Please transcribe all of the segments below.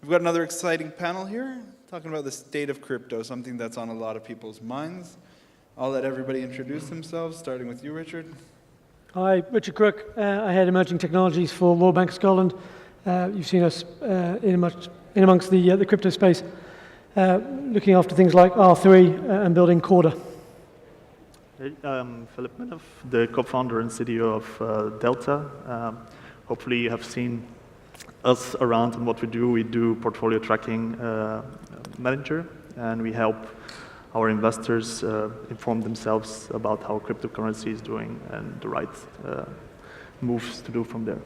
We've got another exciting panel here, talking about the state of crypto, something that's on a lot of people's minds. I'll let everybody introduce themselves, starting with you, Richard. Hi, Richard Crook. I head emerging technologies for Royal Bank of Scotland. You've seen us in amongst the crypto space, looking after things like R3 and building Corda. Hey, I'm Filip, Minev, the co-founder and CTO of Delta. Hopefully you have seen us around and what we do. We do portfolio tracking manager, and we help our investors inform themselves about how cryptocurrency is doing and the right moves to do from there.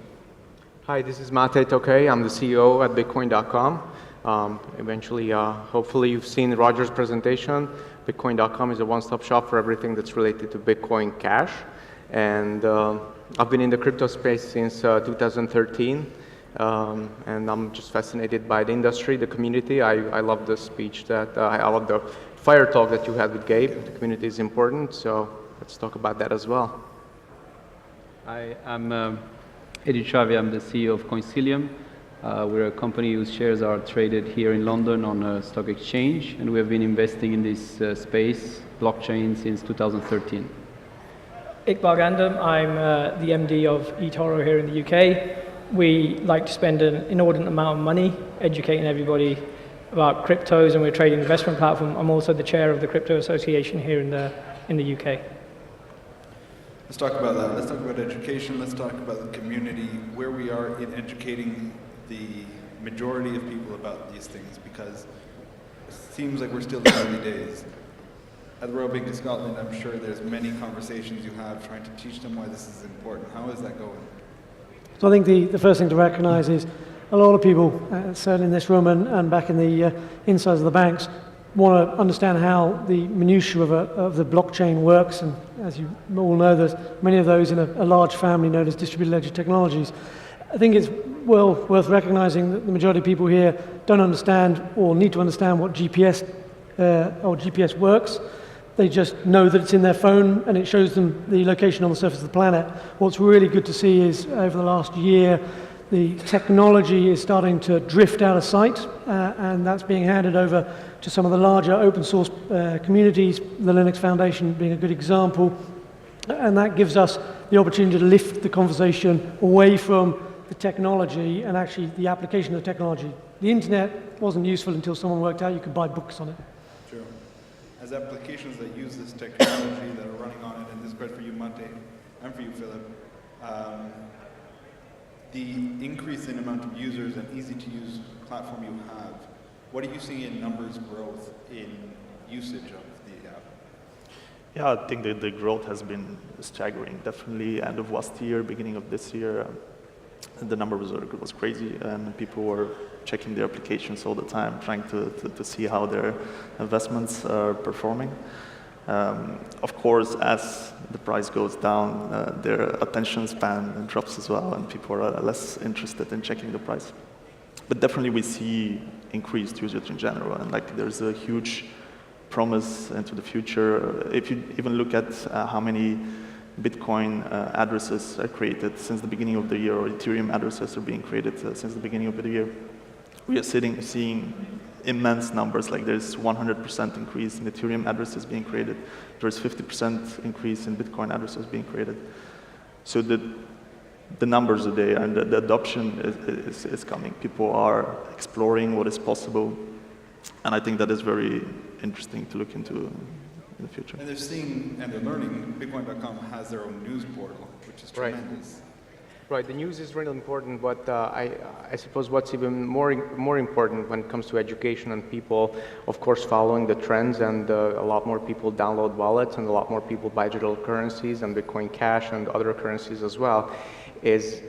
Hi, this is Tokay. I'm the CEO at Bitcoin.com. Eventually, hopefully you've seen Roger's presentation. Bitcoin.com is a one-stop shop for everything that's related to Bitcoin Cash. And I've been in the crypto space since 2013. And I'm just fascinated by the industry, the community. I love the speech that, I love the fire talk that you had with Gabe. The community is important, so let's talk about that as well. Hi, I'm Eddy Travia. I'm the CEO of Coinsilium. We're a company whose shares are traded here in London on a stock exchange, and we have been investing in this space, blockchain, since 2013. Iqbal Gandham. I'm the MD of Etoro here in the UK. We like to spend an inordinate amount of money educating everybody about cryptos, and we're a trading investment platform. I'm also the chair of the Crypto Association here in the UK. Let's talk about that. Let's talk about education. Let's talk about the community, where we are in educating the majority of people about these things, because it seems like we're still in the early days. At the Royal Bank of Scotland, I'm sure there's many conversations you have trying to teach them why this is important. How is that going? So I think the first thing to recognize is a lot of people, certainly in this room and back in the insides of the banks, want to understand how the minutiae of the blockchain works. And as you all know, there's many of those in a large family known as distributed ledger technologies. I think it's well worth recognizing that the majority of people here don't understand or need to understand what GPS works. They just know that it's in their phone and it shows them the location on the surface of the planet. What's really good to see is over the last year, the technology is starting to drift out of sight, and that's being handed over to some of the larger open source communities, the Linux Foundation being a good example. And that gives us the opportunity to lift the conversation away from the technology and actually the application of the technology. The internet wasn't useful until someone worked out you could buy books on it. True. As applications that use this technology that are running on it, and this is great for you, Mate, and for you, Filip, the increase in amount of users and easy-to-use platform you have, what are you seeing in numbers growth in usage of the app? Yeah, I think that the growth has been staggering. Definitely end of last year, beginning of this year, the number was crazy, and people were checking their applications all the time, trying to see how their investments are performing. Of course, as the price goes down, their attention span drops as well, and people are less interested in checking the price. But definitely we see increased usage in general, and like there's a huge promise into the future. If you even look at how many Bitcoin addresses are created since the beginning of the year, or Ethereum addresses are being created since the beginning of the year, we are seeing immense numbers. Like there's 100% increase in Ethereum addresses being created. There's 50% increase in Bitcoin addresses being created. So the numbers are there, and the adoption is coming. People are exploring what is possible, and I think that is very interesting to look into in the future. And they're seeing and they're learning. Bitcoin.com has their own news portal, which is tremendous. Right, the news is really important, but I suppose what's even more important when it comes to education and people, of course, following the trends, and a lot more people download wallets, and a lot more people buy digital currencies and Bitcoin Cash and other currencies as well, is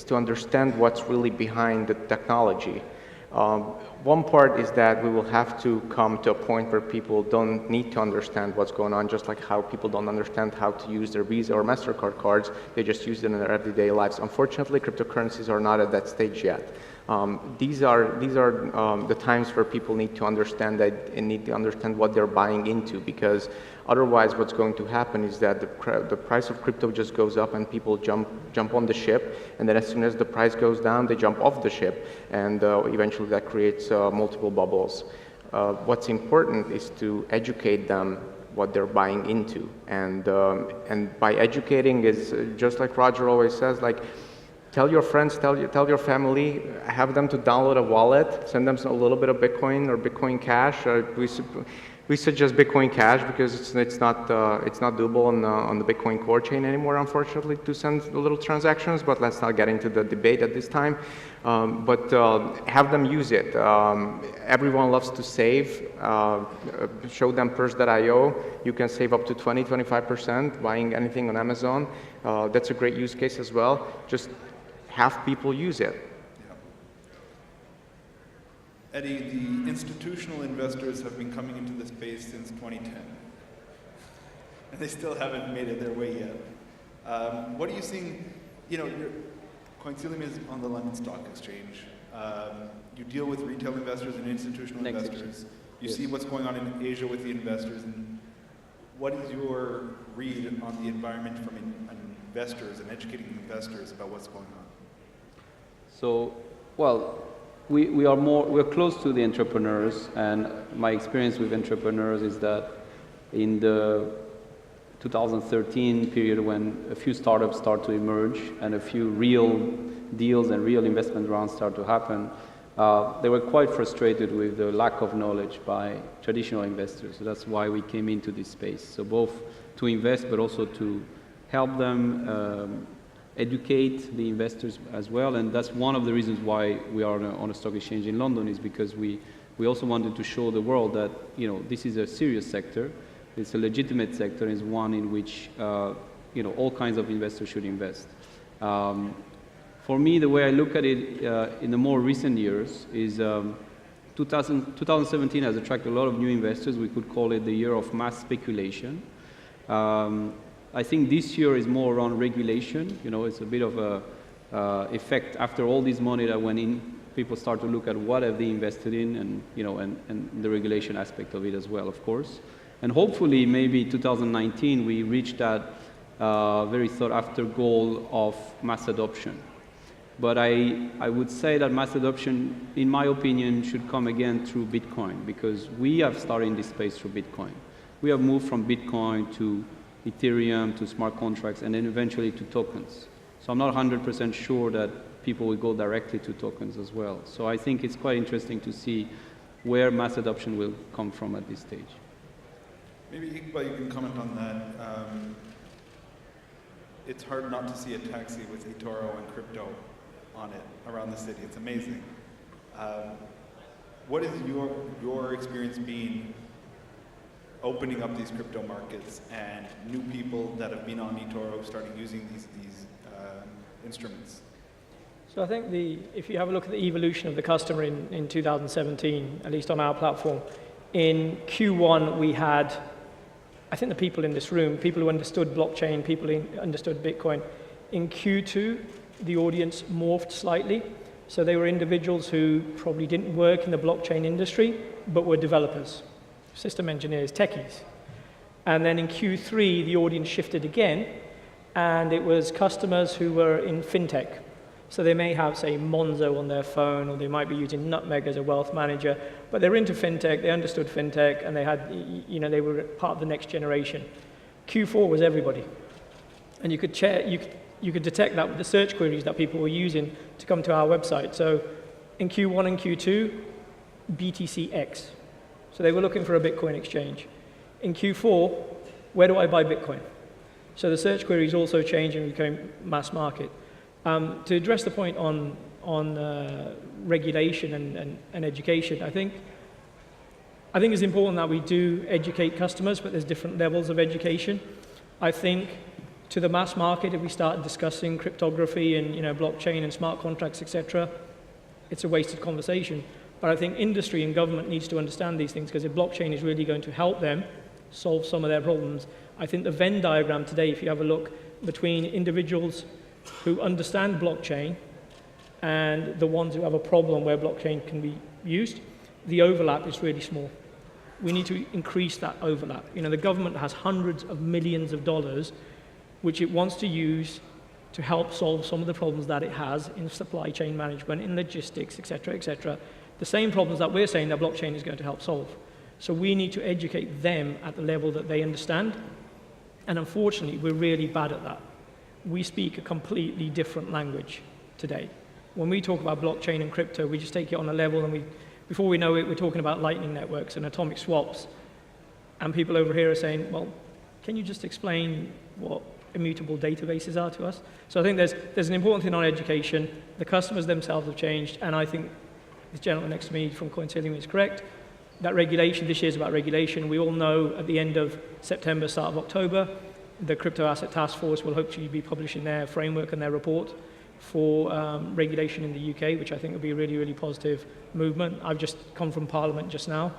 to understand what's really behind the technology. One part is that we will have to come to a point where people don't need to understand what's going on, just like how people don't understand how to use their Visa or MasterCard cards. They just use it in their everyday lives. Unfortunately, cryptocurrencies are not at that stage yet. These are the times where people need to understand that and need to understand what they're buying into, because otherwise what's going to happen is that the price of crypto just goes up and people jump on the ship, and then as soon as the price goes down, they jump off the ship, and eventually that creates multiple bubbles. What's important is to educate them what they're buying into, and by educating is just like Roger always says, like, tell your friends, tell your family, have them to download a wallet, send them a little bit of Bitcoin or Bitcoin Cash. We suggest Bitcoin Cash because it's not doable on the Bitcoin core chain anymore, unfortunately, to send little transactions. But let's not get into the debate at this time. But have them use it. Everyone loves to save. Show them Purse.io. You can save up to 20-25% buying anything on Amazon. That's a great use case as well. Just have people use it. Eddy, the institutional investors have been coming into the space since 2010, and they still haven't made it their way yet. What are you seeing? You know, Coinsilium is on the London Stock Exchange. You deal with retail investors and institutional investors. You see what's going on in Asia with the investors, and what is your read on the environment from investors and educating investors about what's going on? So, well, we're close to the entrepreneurs, and my experience with entrepreneurs is that in the 2013 period, when a few startups start to emerge and a few real deals and real investment rounds start to happen, they were quite frustrated with the lack of knowledge by traditional investors. So that's why we came into this space. So both to invest, but also to help them educate the investors as well, and that's one of the reasons why we are on a stock exchange in London, is because we also wanted to show the world that, you know, this is a serious sector, it's a legitimate sector, it's one in which you know, all kinds of investors should invest. For me, the way I look at it in the more recent years is 2017 has attracted a lot of new investors. We could call it the year of mass speculation. I think this year is more around regulation. You know, it's a bit of a effect after all this money that went in. People start to look at what have they invested in, and you know, and the regulation aspect of it as well, of course. And hopefully, maybe 2019 we reach that very sought-after goal of mass adoption. But I would say that mass adoption, in my opinion, should come again through Bitcoin, because we have started in this space through Bitcoin. We have moved from Bitcoin to Ethereum, to smart contracts, and then eventually to tokens. So I'm not 100% sure that people will go directly to tokens as well. So I think it's quite interesting to see where mass adoption will come from at this stage. Maybe Iqbal, you can comment on that. It's hard not to see a taxi with Etoro and crypto on it around the city. It's amazing. What is your experience been opening up these crypto markets and new people that have been on Etoro starting using these instruments? So I think if you have a look at the evolution of the customer in 2017, at least on our platform, in Q1 we had, I think the people in this room, people who understood blockchain, people who understood Bitcoin. In Q2, the audience morphed slightly. So they were individuals who probably didn't work in the blockchain industry, but were developers, system engineers, techies. And then in Q3, the audience shifted again, and it was customers who were in fintech. So they may have, say, Monzo on their phone, or they might be using Nutmeg as a wealth manager, but they're into fintech, they understood fintech, and they had, you know, they were part of the next generation. Q4 was everybody. And you could detect that with the search queries that people were using to come to our website. So in Q1 and Q2, BTCX. So they were looking for a Bitcoin exchange. In Q4, where do I buy Bitcoin? So the search queries also changed and became mass market. To address the point on regulation and education, I think it's important that we do educate customers, but there's different levels of education. I think to the mass market, if we start discussing cryptography and blockchain and smart contracts, etc., it's a wasted conversation. But I think industry and government needs to understand these things, because if blockchain is really going to help them solve some of their problems, I think the Venn diagram today, if you have a look between individuals who understand blockchain and the ones who have a problem where blockchain can be used, the overlap is really small. We need to increase that overlap. You know, the government has hundreds of millions of dollars which it wants to use to help solve some of the problems that it has in supply chain management, in logistics, et cetera, the same problems that we're saying that blockchain is going to help solve. So we need to educate them at the level that they understand, and unfortunately, we're really bad at that. We speak a completely different language today. When we talk about blockchain and crypto, we just take it on a level, and before we know it, we're talking about lightning networks and atomic swaps, and people over here are saying, well, can you just explain what immutable databases are to us? So I think there's an important thing on education. The customers themselves have changed, and I think this gentleman next to me from Coinsilium is correct. That regulation, this year is about regulation. We all know at the end of September, start of October, the Crypto Asset Task Force will hopefully be publishing their framework and their report for regulation in the UK, which I think will be a really, really positive movement. I've just come from Parliament just now,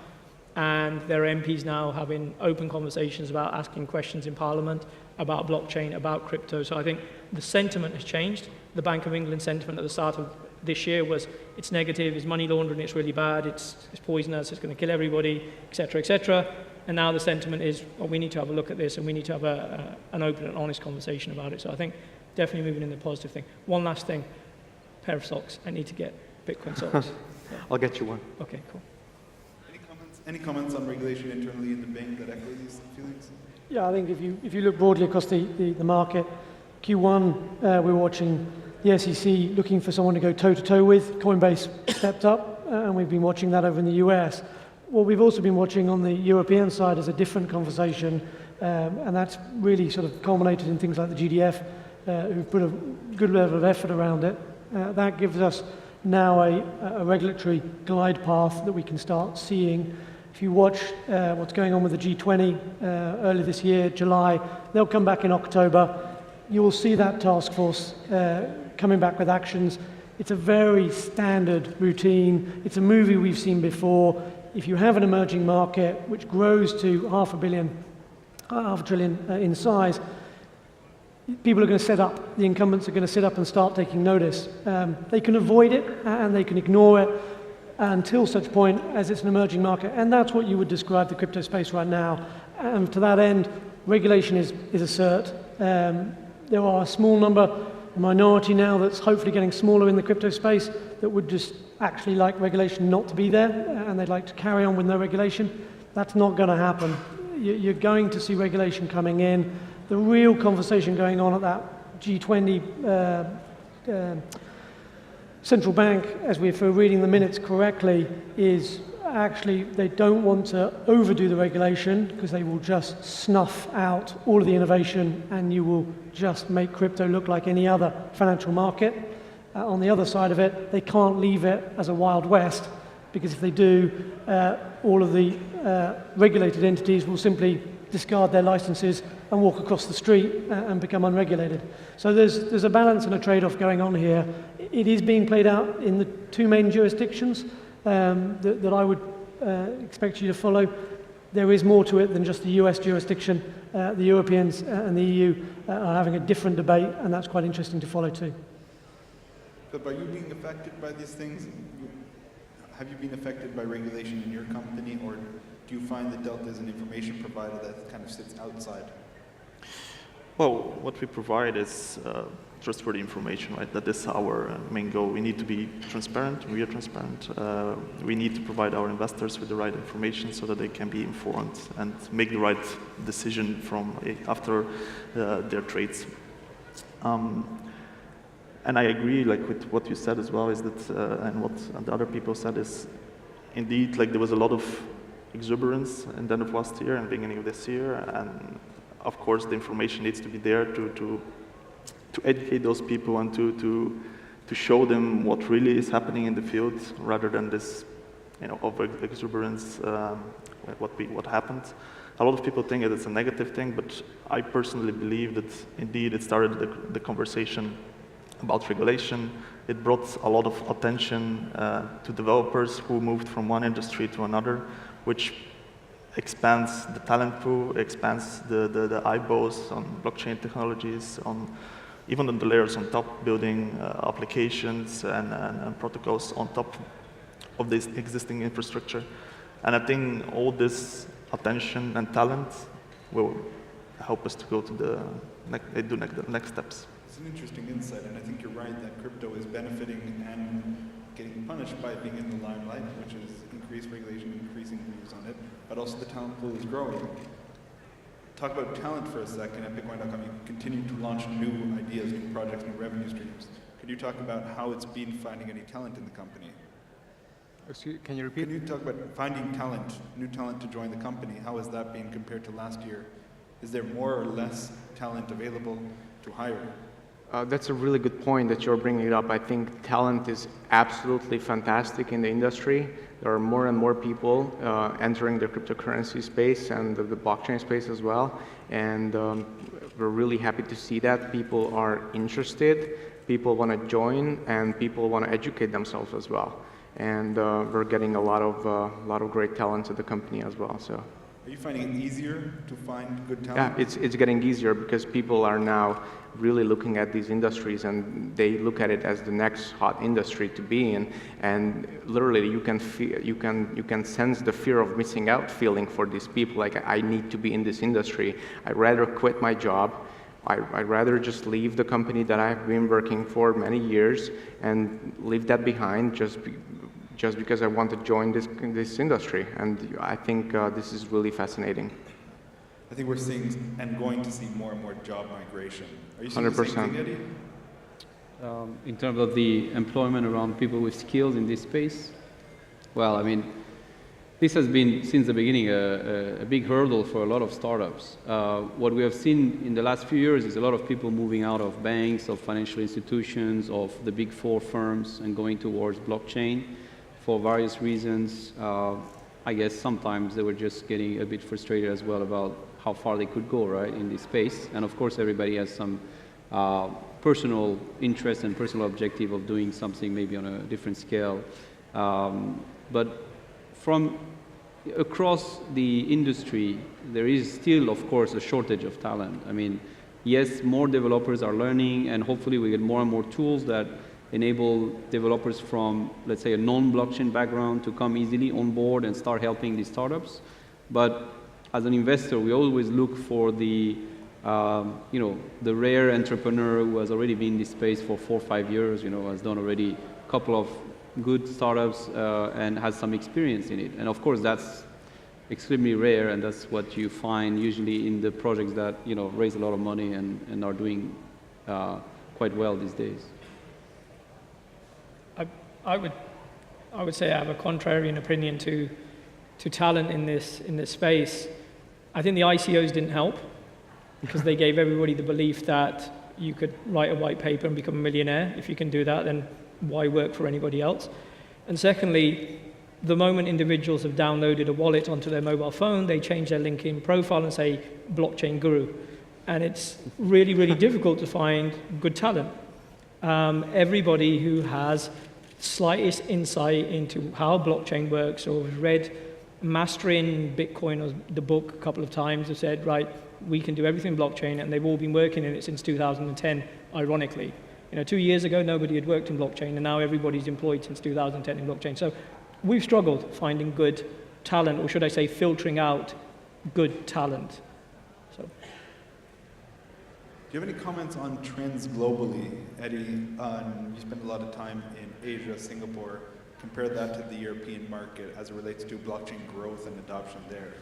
and there are MPs now having open conversations about asking questions in Parliament about blockchain, about crypto. So I think the sentiment has changed. The Bank of England sentiment at the start of this year was it's negative, it's money laundering, it's really bad, it's poisonous, it's going to kill everybody, etc., etc. And now the sentiment is, well, we need to have a look at this and we need to have an open and honest conversation about it. So I think definitely moving in the positive thing. One last thing, pair of socks. I need to get Bitcoin socks. Yeah. I'll get you one. Okay, cool. Any comments on regulation internally in the bank that echo these feelings? Yeah, I think if you look broadly across the market, Q1 we're watching the SEC looking for someone to go toe-to-toe with. Coinbase stepped up, and we've been watching that over in the US. What we've also been watching on the European side is a different conversation, and that's really sort of culminated in things like the GDF, who've put a good level of effort around it. That gives us now a regulatory glide path that we can start seeing. If you watch what's going on with the G20 early this year, July, they'll come back in October. You will see that task force coming back with actions. It's a very standard routine. It's a movie we've seen before. If you have an emerging market which grows to half a trillion in size, people are going to set up. The incumbents are going to sit up and start taking notice. They can avoid it and they can ignore it until such point as it's an emerging market. And that's what you would describe the crypto space right now. And to that end, regulation is a cert. There are a small number, a minority now that's hopefully getting smaller in the crypto space that would just actually like regulation not to be there, and they'd like to carry on with no regulation. That's not going to happen. You're going to see regulation coming in. The real conversation going on at that G20 central bank, as if we're reading the minutes correctly, is actually they don't want to overdo the regulation because they will just snuff out all of the innovation and you will just make crypto look like any other financial market. On the other side of it, they can't leave it as a Wild West, because if they do, all of the regulated entities will simply discard their licenses and walk across the street and become unregulated. So there's a balance and a trade-off going on here. It is being played out in the two main jurisdictions that I would expect you to follow. There is more to it than just the US jurisdiction. The Europeans and the EU are having a different debate, and that's quite interesting to follow too. But are you being affected by these things? Have you been affected by regulation in your company, or do you find that Delta is an information provider that kind of sits outside? Well, what we provide is trustworthy information, right? That is our main goal. We need to be transparent. We are transparent. We need to provide our investors with the right information so that they can be informed and make the right decision after their trades. And I agree, with what you said as well, is that, and what the other people said is, indeed, there was a lot of exuberance in the end of last year and beginning of this year, and of course the information needs to be there to educate those people and to show them what really is happening in the field, rather than this, over exuberance, what happened. A lot of people think that it's a negative thing, but I personally believe that indeed it started the conversation about regulation. It brought a lot of attention to developers who moved from one industry to another, which expands the talent pool, expands the eyeballs on blockchain technologies, on even on the layers on top, building applications and protocols on top of this existing infrastructure. And I think all this attention and talent will help us to go to the next steps. It's an interesting insight, and I think you're right that crypto is benefiting and getting punished by being in the limelight, which is increased regulation, increasing views on it, but also the talent pool is growing. Talk about talent for a second. At Bitcoin.com, you continue to launch new ideas, new projects, new revenue streams. Could you talk about how it's been finding any talent in the company? Excuse, can you repeat? Can you talk about finding talent, new talent to join the company? How has that been compared to last year? Is there more or less talent available to hire? That's a really good point that you're bringing up. I think talent is absolutely fantastic in the industry. There are more and more people entering the cryptocurrency space and the blockchain space as well. And we're really happy to see that. People are interested, people want to join, and people want to educate themselves as well. And we're getting a lot of great talent at the company as well. So. Are you finding it easier to find good Yeah, talent? it's getting easier because people are now really looking at these industries and they look at it as the next hot industry to be in. And literally, you can feel, you can sense the fear of missing out feeling for these people. Like, I need to be in this industry. I'd rather quit my job. I'd rather just leave the company that I've been working for many years and leave that behind just because I want to join this industry. And I think this is really fascinating. I think we're seeing and going to see more and more job migration. Are you seeing 100%. The same thing, Eddy? In terms of the employment around people with skills in this space, well, I mean, this has been, since the beginning, a big hurdle for a lot of startups. What we have seen in the last few years is a lot of people moving out of banks, of financial institutions, of the big four firms, and going towards blockchain for various reasons. I guess sometimes they were just getting a bit frustrated as well about how far they could go, right, in this space. And of course, everybody has some personal interest and personal objective of doing something maybe on a different scale. But from across the industry, there is still, of course, a shortage of talent. I mean, yes, more developers are learning, and hopefully we get more and more tools that enable developers from, let's say, a non-blockchain background to come easily on board and start helping these startups. But as an investor, we always look for the, the rare entrepreneur who has already been in this space for 4 or 5 years, has done already a couple of good startups and has some experience in it. And of course, that's extremely rare, and that's what you find usually in the projects that, raise a lot of money and are doing quite well these days. I would say I have a contrarian opinion to talent in this space. I think the ICOs didn't help because they gave everybody the belief that you could write a white paper and become a millionaire. If you can do that, then why work for anybody else? And secondly, the moment individuals have downloaded a wallet onto their mobile phone, they change their LinkedIn profile and say blockchain guru. And it's really, really difficult to find good talent. Everybody who has slightest insight into how blockchain works or has read Mastering Bitcoin or the book a couple of times have said, right, we can do everything blockchain, and they've all been working in it since 2010, ironically. 2 years ago, nobody had worked in blockchain, and now everybody's employed since 2010 in blockchain. So we've struggled finding good talent, or should I say filtering out good talent. So. Do you have any comments on trends globally, Eddy? You spend a lot of time in Asia, Singapore. Compare that to the European market as it relates to blockchain growth and adoption there.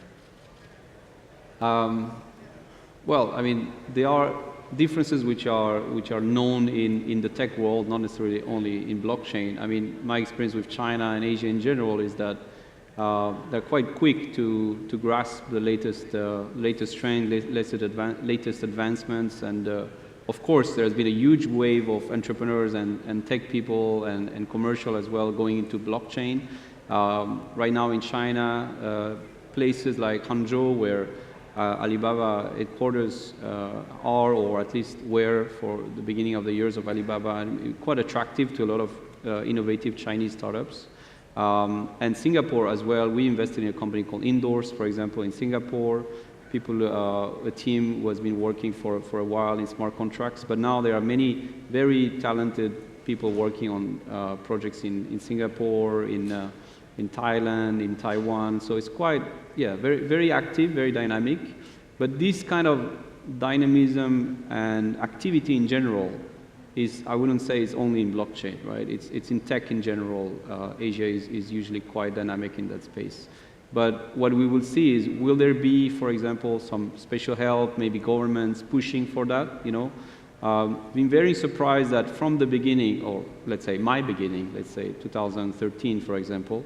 Well, I mean, there are differences which are known in the tech world, not necessarily only in blockchain. I mean, my experience with China and Asia in general is that they're quite quick to grasp the latest trend, latest advancements, and of course, there's been a huge wave of entrepreneurs and tech people and commercial as well going into blockchain. Right now in China, places like Hangzhou, where Alibaba headquarters are, or at least were for the beginning of the years of Alibaba, and quite attractive to a lot of innovative Chinese startups. And Singapore as well, we invested in a company called Indoors, for example, in Singapore. a team who has been working for a while in smart contracts, but now there are many very talented people working on projects in Singapore, in Thailand, in Taiwan. So it's quite, very, very active, very dynamic. But this kind of dynamism and activity in general is, I wouldn't say it's only in blockchain, right? It's in tech in general. Asia is usually quite dynamic in that space. But what we will see is, will there be, for example, some special help, maybe governments pushing for that, been very surprised that from the beginning, or let's say my beginning, let's say 2013, for example,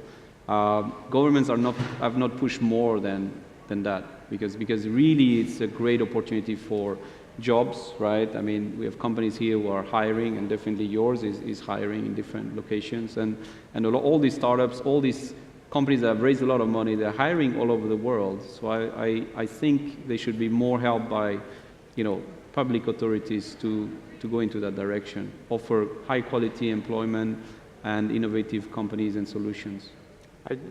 governments have not pushed more than that, because really it's a great opportunity for jobs, right? I mean, we have companies here who are hiring, and definitely yours is hiring in different locations, and all these startups, all these companies that have raised a lot of money, they're hiring all over the world. So I think they should be more helped by, public authorities to go into that direction, offer high quality employment and innovative companies and solutions.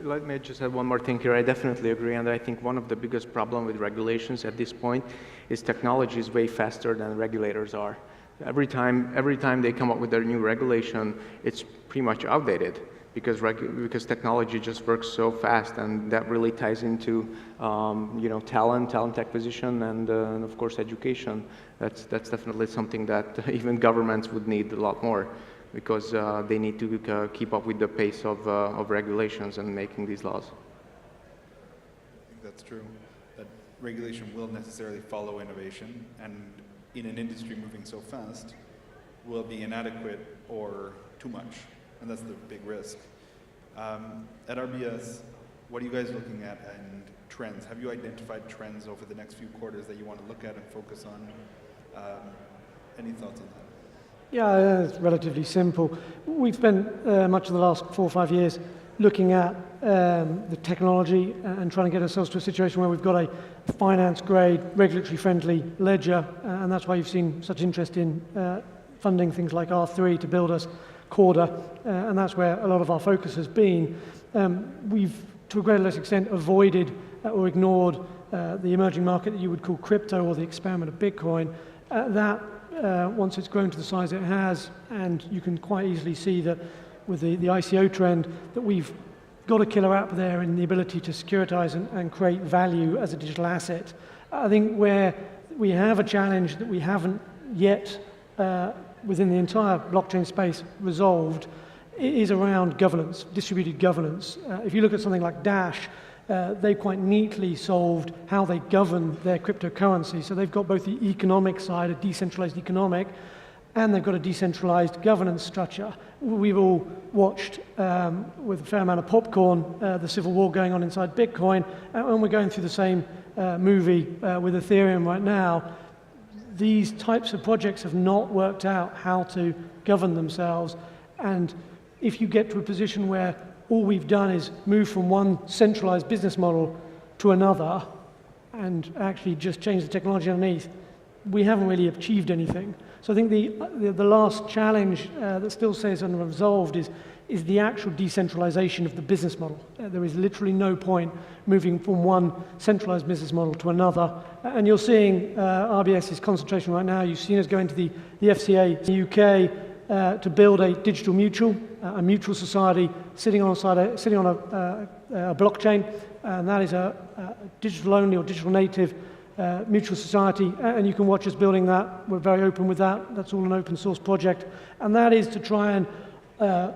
Let me just add one more thing here. I definitely agree, and I think one of the biggest problems with regulations at this point is technology is way faster than regulators are. Every time they come up with their new regulation, it's pretty much outdated because technology just works so fast, and that really ties into talent acquisition, and of course education. That's definitely something that even governments would need a lot more, because they need to keep up with the pace of regulations and making these laws. I think that's true, that regulation will necessarily follow innovation, and in an industry moving so fast, will be inadequate or too much, and that's the big risk. At RBS, what are you guys looking at and trends? Have you identified trends over the next few quarters that you want to look at and focus on? Any thoughts on that? Yeah, it's relatively simple. We've spent much of the last 4 or 5 years looking at the technology and trying to get ourselves to a situation where we've got a finance-grade, regulatory-friendly ledger, and that's why you've seen such interest in funding things like R3 to build us Corda, and that's where a lot of our focus has been. We've, to a greater or less extent, avoided or ignored the emerging market that you would call crypto, or the experiment of Bitcoin. Once it's grown to the size it has, and you can quite easily see that with the ICO trend, that we've got a killer app there in the ability to securitize and create value as a digital asset. I think where we have a challenge that we haven't yet within the entire blockchain space resolved is around governance, distributed governance. If you look at something like Dash, they quite neatly solved how they govern their cryptocurrency. So they've got both the economic side, a decentralized economic, and they've got a decentralized governance structure. We've all watched with a fair amount of popcorn the civil war going on inside Bitcoin, and we're going through the same movie with Ethereum right now. These types of projects have not worked out how to govern themselves, and if you get to a position where all we've done is move from one centralized business model to another and actually just change the technology underneath, we haven't really achieved anything. So I think the last challenge that still stays unresolved is the actual decentralization of the business model. There is literally no point moving from one centralized business model to another. And you're seeing RBS's concentration right now. You've seen us going to the FCA in the UK to build a digital mutual, a mutual society sitting on a blockchain, and that is a digital-only or digital-native mutual society, and you can watch us building that. We're very open with that. That's all an open source project, and that is to try and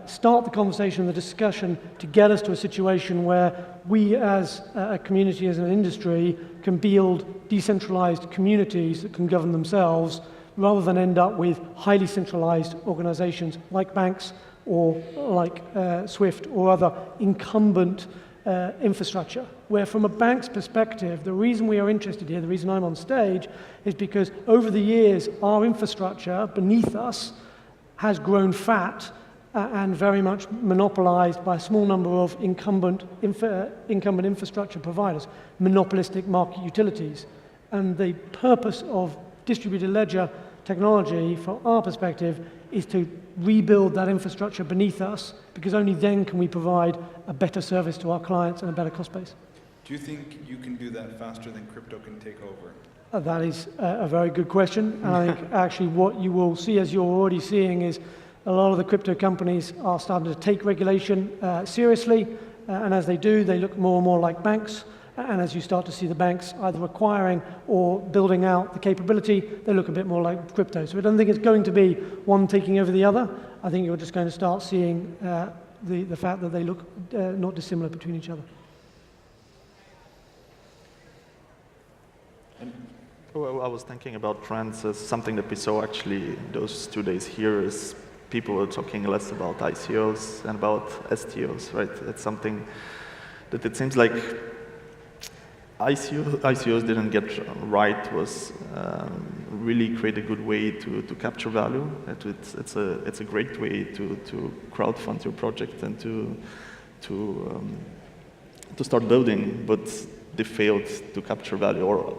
start the conversation, the discussion, to get us to a situation where we as a community, as an industry, can build decentralized communities that can govern themselves, rather than end up with highly centralized organizations like banks or like SWIFT or other incumbent infrastructure, where from a bank's perspective, the reason we are interested here, the reason I'm on stage, is because over the years, our infrastructure beneath us has grown fat and very much monopolized by a small number of incumbent infrastructure providers, monopolistic market utilities. And the purpose of distributed ledger technology, from our perspective, is to rebuild that infrastructure beneath us, because only then can we provide a better service to our clients and a better cost base. Do you think you can do that faster than crypto can take over? That is a very good question, and I think actually what you will see, as you're already seeing, is a lot of the crypto companies are starting to take regulation seriously, and as they do, they look more and more like banks, and as you start to see the banks either acquiring or building out the capability, they look a bit more like crypto. So I don't think it's going to be one taking over the other. I think you're just going to start seeing the fact that they look not dissimilar between each other. Well, I was thinking about trends as something that we saw actually those 2 days here is people are talking less about ICOs and about STOs, right? It's something that it seems like ICOs didn't get right was really create a good way to capture value. It's a great way to crowdfund your project and to start building, but they failed to capture value, or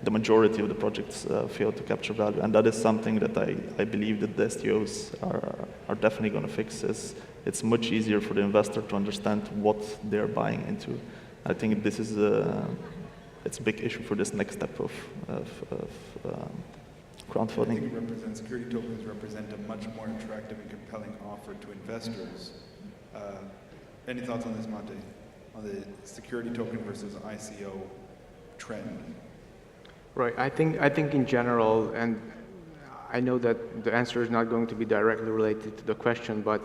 the majority of the projects fail to capture value, and that is something that I believe that the STOs are definitely going to fix. It's much easier for the investor to understand what they're buying into. I think this is it's a big issue for this next step of crowdfunding. I think security tokens represent a much more attractive and compelling offer to investors. Any thoughts on this, Monte? On the security token versus ICO trend? Right. I think in general, and I know that the answer is not going to be directly related to the question, but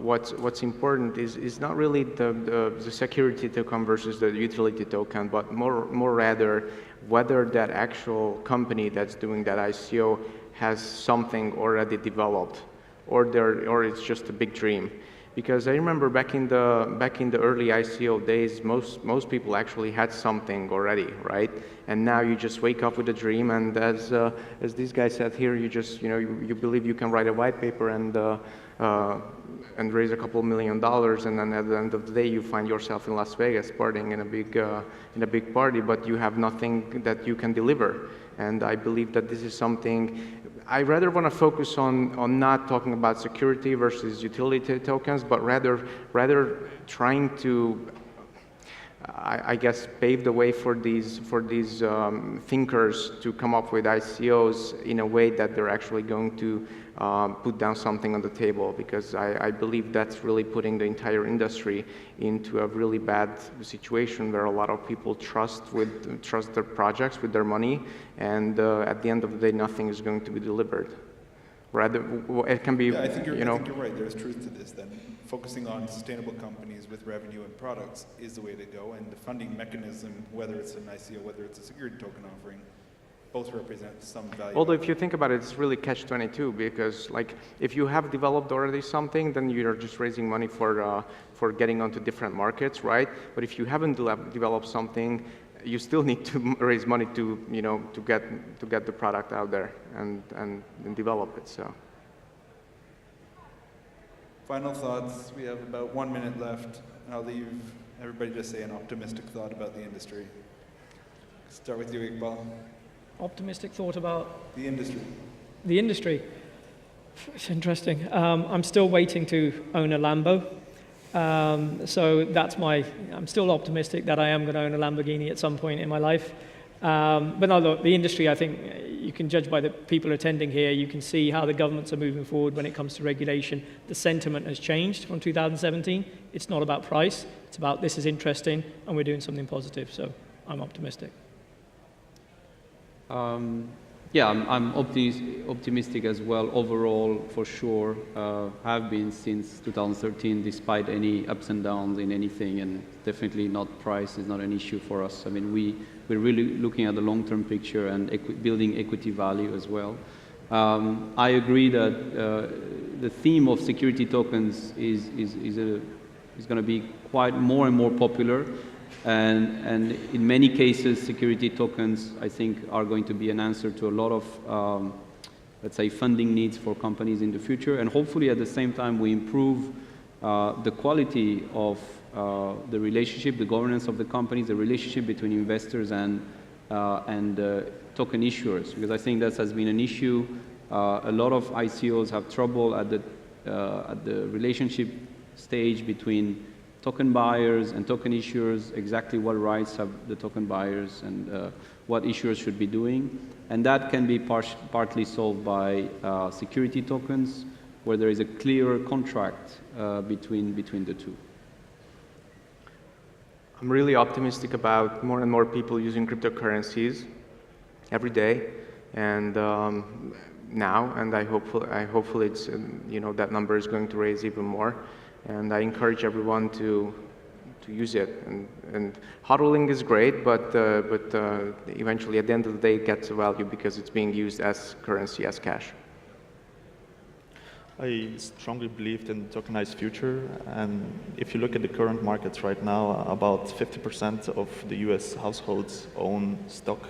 what's important is not really the security token versus the utility token, but more rather whether that actual company that's doing that ICO has something already developed, or it's just a big dream. Because I remember back in the early ICO days, most people actually had something already, right? And now you just wake up with a dream, and as this guy said here, you believe you can write a white paper and raise a couple $1 million, and then at the end of the day, you find yourself in Las Vegas partying in a big party, but you have nothing that you can deliver. And I believe that this is something. I rather want to focus on not talking about security versus utility tokens, but rather trying to, I guess, pave the way for these thinkers to come up with ICOs in a way that they're actually going to put down something on the table, because I believe that's really putting the entire industry into a really bad situation where a lot of people trust their projects with their money, and at the end of the day, nothing is going to be delivered. Rather, it can be, I think you're right. There's truth to this. Then focusing on sustainable companies with revenue and products is the way to go, and the funding mechanism, whether it's an ICO, whether it's a security token offering, both represent some value. Although if you think about it, it's really catch-22, because like if you have developed already something, then you're just raising money for getting onto different markets, right? But if you haven't developed something, you still need to raise money to get the product out there and develop it. So. Final thoughts. We have about 1 minute left. I'll leave everybody to say an optimistic thought about the industry. Start with you, Iqbal. Optimistic thought about the industry. The industry. It's interesting. I'm still waiting to own a Lambo. So I'm still optimistic that I am going to own a Lamborghini at some point in my life. But no, look, the industry, I think you can judge by the people attending here. You can see how the governments are moving forward when it comes to regulation. The sentiment has changed from 2017. It's not about price. It's about this is interesting and we're doing something positive. So I'm optimistic. Yeah, I'm optimistic as well. Overall, for sure, have been since 2013, despite any ups and downs in anything, and definitely not price is not an issue for us. I mean, we're really looking at the long-term picture and building equity value as well. I agree that the theme of security tokens is going to be quite more and more popular. And in many cases, security tokens, I think, are going to be an answer to a lot of, let's say, funding needs for companies in the future. And hopefully, at the same time, we improve the quality of the relationship, the governance of the companies, the relationship between investors and token issuers. Because I think that has been an issue. A lot of ICOs have trouble at the relationship stage between token buyers and token issuers, exactly what rights have the token buyers and what issuers should be doing. And that can be partly solved by security tokens, where there is a clearer contract between the two. I'm really optimistic about more and more people using cryptocurrencies every day, and now, and I hopefully it's that number is going to raise even more, and I encourage everyone to use it. And hodling is great, but eventually at the end of the day it gets a value because it's being used as currency, as cash. I strongly believed in the tokenized future, and if you look at the current markets right now, about 50% of the US households own stock.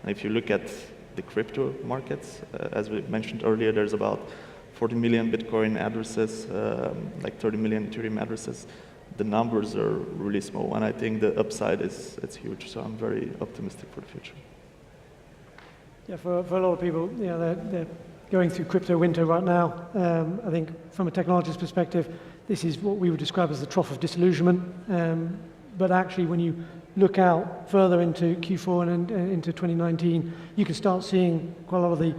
And if you look at the crypto markets, as we mentioned earlier, there's about 40 million Bitcoin addresses, like 30 million Ethereum addresses. The numbers are really small, and I think the upside is huge, so I'm very optimistic for the future. Yeah, for a lot of people, they're going through crypto winter right now. I think from a technologist perspective, this is what we would describe as the trough of disillusionment. But actually, when you look out further into Q4 and into 2019, you can start seeing quite a lot of the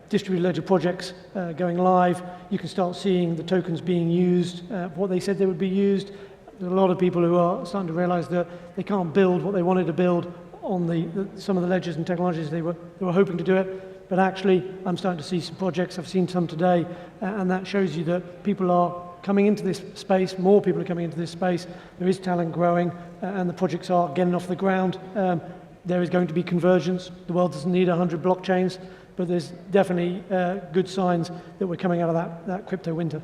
distributed ledger projects going live. You can start seeing the tokens being used, what they said they would be used. There's a lot of people who are starting to realize that they can't build what they wanted to build on some of the ledgers and technologies they were hoping to do it. But actually, I'm starting to see some projects, I've seen some today, and that shows you that people are coming into this space, more people are coming into this space, there is talent growing, and the projects are getting off the ground. There is going to be convergence. The world doesn't need 100 blockchains, but there's definitely good signs that we're coming out of that crypto winter.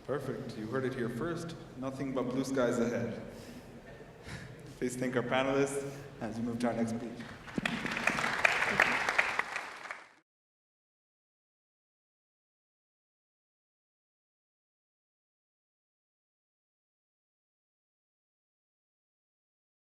Perfect. You heard it here first. Nothing but blue skies ahead. Please thank our panelists as we move to our next speech.